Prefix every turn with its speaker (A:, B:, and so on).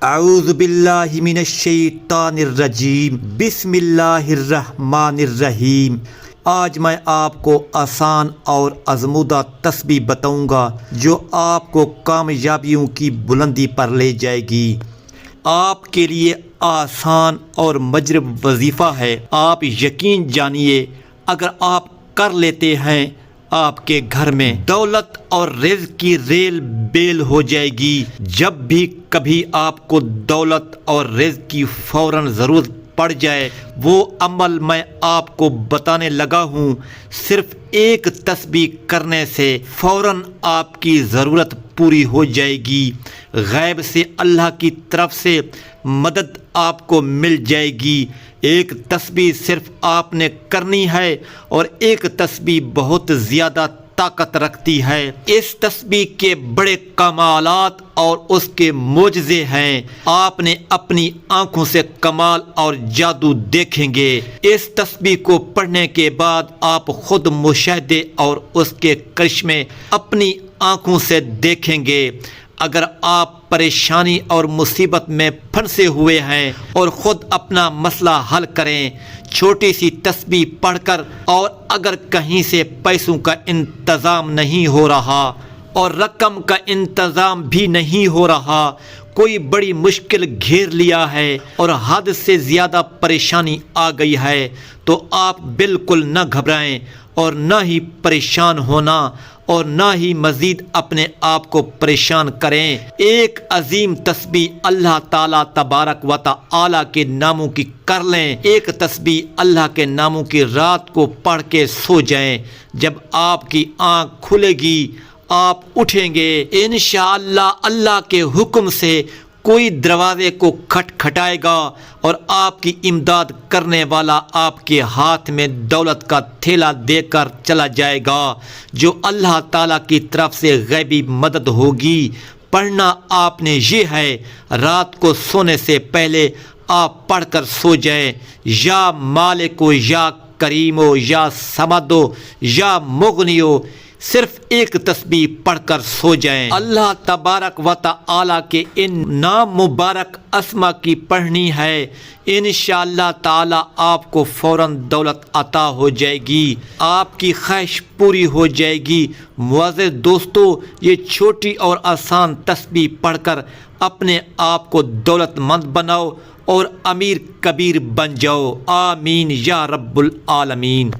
A: اعوذ باللہ من الشیطان الرجیم، بسم اللہ الرحمن الرحیم۔ آج میں آپ کو آسان اور آزمودہ تسبیح بتاؤں گا جو آپ کو کامیابیوں کی بلندی پر لے جائے گی۔ آپ کے لیے آسان اور مجرب وظیفہ ہے۔ آپ یقین جانیے اگر آپ کر لیتے ہیں آپ کے گھر میں دولت اور رزق کی ریل بیل ہو جائے گی۔ جب بھی کبھی آپ کو دولت اور رزق کی فوراً ضرورت پڑ جائے، وہ عمل میں آپ کو بتانے لگا ہوں، صرف ایک تسبیح کرنے سے فوراً آپ کی ضرورت پوری ہو جائے گی۔ غیب سے اللہ کی طرف سے مدد آپ کو مل جائے گی۔ ایک تسبیح صرف آپ نے کرنی ہے اور ایک تسبیح بہت زیادہ طاقت رکھتی ہے۔ اس تسبیح کے بڑے کمالات اور اس کے معجزے ہیں۔ آپ نے اپنی آنکھوں سے کمال اور جادو دیکھیں گے۔ اس تسبیح کو پڑھنے کے بعد آپ خود مشاہدے اور اس کے کرشمے اپنی آنکھوں سے دیکھیں گے۔ اگر آپ پریشانی اور مصیبت میں پھنسے ہوئے ہیں اور خود اپنا مسئلہ حل کریں چھوٹی سی تسبیح پڑھ کر، اور اگر کہیں سے پیسوں کا انتظام نہیں ہو رہا اور رقم کا انتظام بھی نہیں ہو رہا، کوئی بڑی مشکل گھیر لیا ہے اور حد سے زیادہ پریشانی آ گئی ہے، تو آپ بالکل نہ گھبرائیں اور نہ ہی پریشان ہونا اور نہ ہی مزید اپنے آپ کو پریشان کریں۔ ایک عظیم تسبیح اللہ تعالیٰ تبارک و تعالی کے ناموں کی کر لیں۔ ایک تسبیح اللہ کے ناموں کی رات کو پڑھ کے سو جائیں۔ جب آپ کی آنکھ کھلے گی آپ اٹھیں گے، انشاءاللہ اللہ کے حکم سے کوئی دروازے کو کھٹکھٹائے گا اور آپ کی امداد کرنے والا آپ کے ہاتھ میں دولت کا تھیلا دے کر چلا جائے گا، جو اللہ تعالیٰ کی طرف سے غیبی مدد ہوگی۔ پڑھنا آپ نے یہ ہے، رات کو سونے سے پہلے آپ پڑھ کر سو جائیں، یا مالکو یا کریمو یا سمدو یا مغنیو، صرف ایک تسبیح پڑھ کر سو جائیں۔ اللہ تبارک و تعالی کے ان نام مبارک اسما کی پڑھنی ہے، انشاءاللہ تعالی آپ کو فوراً دولت عطا ہو جائے گی، آپ کی خواہش پوری ہو جائے گی۔ معزز دوستو، یہ چھوٹی اور آسان تسبیح پڑھ کر اپنے آپ کو دولت مند بناؤ اور امیر کبیر بن جاؤ۔ آمین یا رب العالمین۔